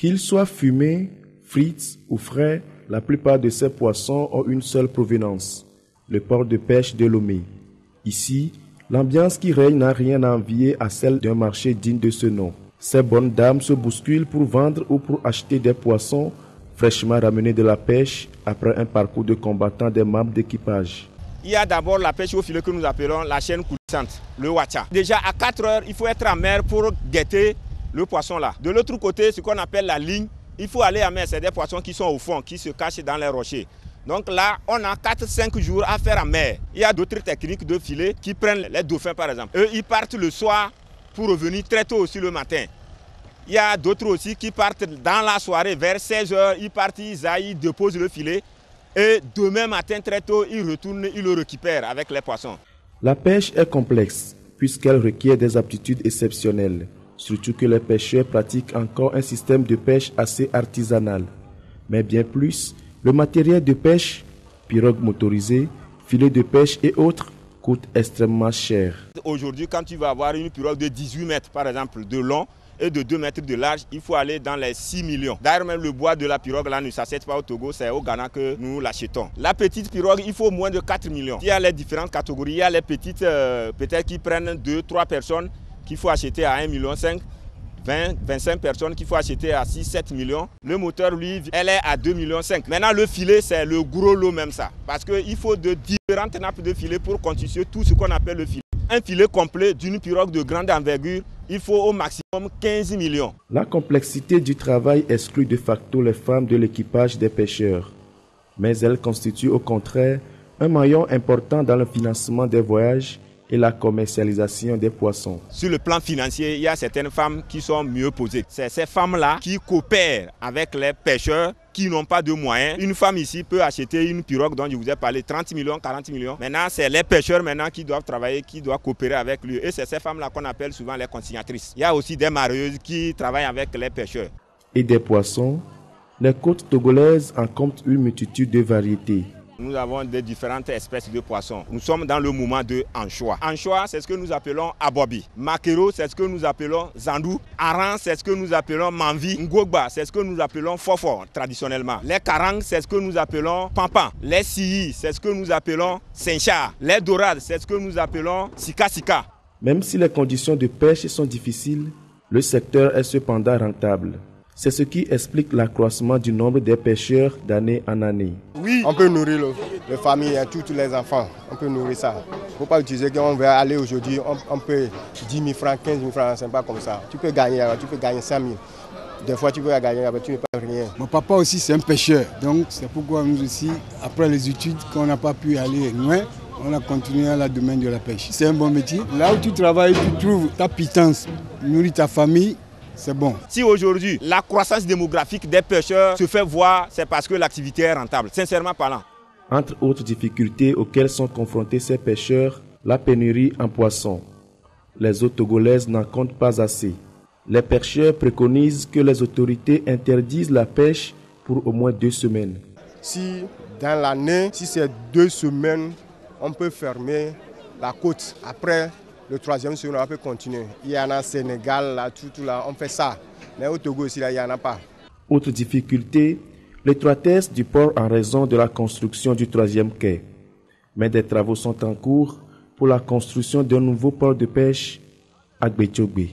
Qu'ils soient fumés, frites ou frais, la plupart de ces poissons ont une seule provenance, le port de pêche de Lomé. Ici, l'ambiance qui règne n'a rien à envier à celle d'un marché digne de ce nom. Ces bonnes dames se bousculent pour vendre ou pour acheter des poissons fraîchement ramenés de la pêche après un parcours de combattant des membres d'équipage. Il y a d'abord la pêche au filet que nous appelons la chaîne coulissante, le wacha. Déjà à 4 heures, il faut être en mer pour guetter le poisson là. De l'autre côté, ce qu'on appelle la ligne, il faut aller en mer. C'est des poissons qui sont au fond, qui se cachent dans les rochers. Donc là, on a 4-5 jours à faire en mer. Il y a d'autres techniques de filet qui prennent les dauphins par exemple. Eux, ils partent le soir pour revenir très tôt aussi le matin. Il y a d'autres aussi qui partent dans la soirée, vers 16 heures, ils partent, ils déposent le filet. Et demain matin, très tôt, ils retournent, ils le récupèrent avec les poissons. La pêche est complexe, puisqu'elle requiert des aptitudes exceptionnelles. Surtout que les pêcheurs pratiquent encore un système de pêche assez artisanal. Mais bien plus, le matériel de pêche, pirogue motorisée, filets de pêche et autres, coûte extrêmement cher. Aujourd'hui, quand tu vas avoir une pirogue de 18 mètres, par exemple, de long, et de 2 mètres de large, il faut aller dans les 6 millions. D'ailleurs, même le bois de la pirogue là ne s'achète pas au Togo, c'est au Ghana que nous l'achetons. La petite pirogue, il faut moins de 4 millions. Il y a les différentes catégories, il y a les petites, peut-être qui prennent 2-3 personnes, qu'il faut acheter à 1,5 million, 20-25 personnes qu'il faut acheter à 6-7 millions. Le moteur, lui, elle est à 2,5 millions. Maintenant, le filet, c'est le gros lot même ça. Parce qu'il faut de différentes nappes de filet pour constituer tout ce qu'on appelle le filet. Un filet complet d'une pirogue de grande envergure, il faut au maximum 15 millions. La complexité du travail exclut de facto les femmes de l'équipage des pêcheurs. Mais elles constituent au contraire un maillon important dans le financement des voyages et la commercialisation des poissons. Sur le plan financier, il y a certaines femmes qui sont mieux posées. C'est ces femmes-là qui coopèrent avec les pêcheurs qui n'ont pas de moyens. Une femme ici peut acheter une pirogue dont je vous ai parlé, 30 millions, 40 millions. Maintenant, c'est les pêcheurs maintenant qui doivent travailler, qui doivent coopérer avec lui. Et c'est ces femmes-là qu'on appelle souvent les consignatrices. Il y a aussi des marieuses qui travaillent avec les pêcheurs. Et des poissons, les côtes togolaises en comptent une multitude de variétés. Nous avons des différentes espèces de poissons. Nous sommes dans le moment de anchois. Anchois, c'est ce que nous appelons abobi. Makero, c'est ce que nous appelons zandou. Aran, c'est ce que nous appelons manvi. Ngogba, c'est ce que nous appelons fofo traditionnellement. Les karang, c'est ce que nous appelons pampan. Les siyi, c'est ce que nous appelons sencha. Les dorades, c'est ce que nous appelons sika-sika. Même si les conditions de pêche sont difficiles, le secteur est cependant rentable. C'est ce qui explique l'accroissement du nombre des pêcheurs d'année en année. Oui, on peut nourrir les familles, tous les enfants. On peut nourrir ça. Il ne faut pas utiliser qu'on va aller aujourd'hui, on peut 10 000 francs, 15 000 francs, c'est pas comme ça. Tu peux gagner 100 000. Des fois, tu peux gagner, tu n'as pas rien. Mon papa aussi, c'est un pêcheur. Donc, c'est pourquoi nous aussi, après les études, qu'on n'a pas pu aller loin, on a continué dans le domaine de la pêche. C'est un bon métier. Là où tu travailles, tu trouves ta pitance, nourrir ta famille. C'est bon. Si aujourd'hui, la croissance démographique des pêcheurs se fait voir, c'est parce que l'activité est rentable, sincèrement parlant. Entre autres difficultés auxquelles sont confrontés ces pêcheurs, la pénurie en poissons. Les eaux togolaises n'en comptent pas assez. Les pêcheurs préconisent que les autorités interdisent la pêche pour au moins 2 semaines. Si dans l'année, si c'est 2 semaines, on peut fermer la côte. Après, le 3e semaine, on peut continuer. Il y en a au Sénégal, là, tout là, on fait ça. Mais au Togo aussi, là, il n'y en a pas. Autre difficulté, l'étroitesse du port en raison de la construction du 3e quai. Mais des travaux sont en cours pour la construction d'un nouveau port de pêche à Gbetchogbe.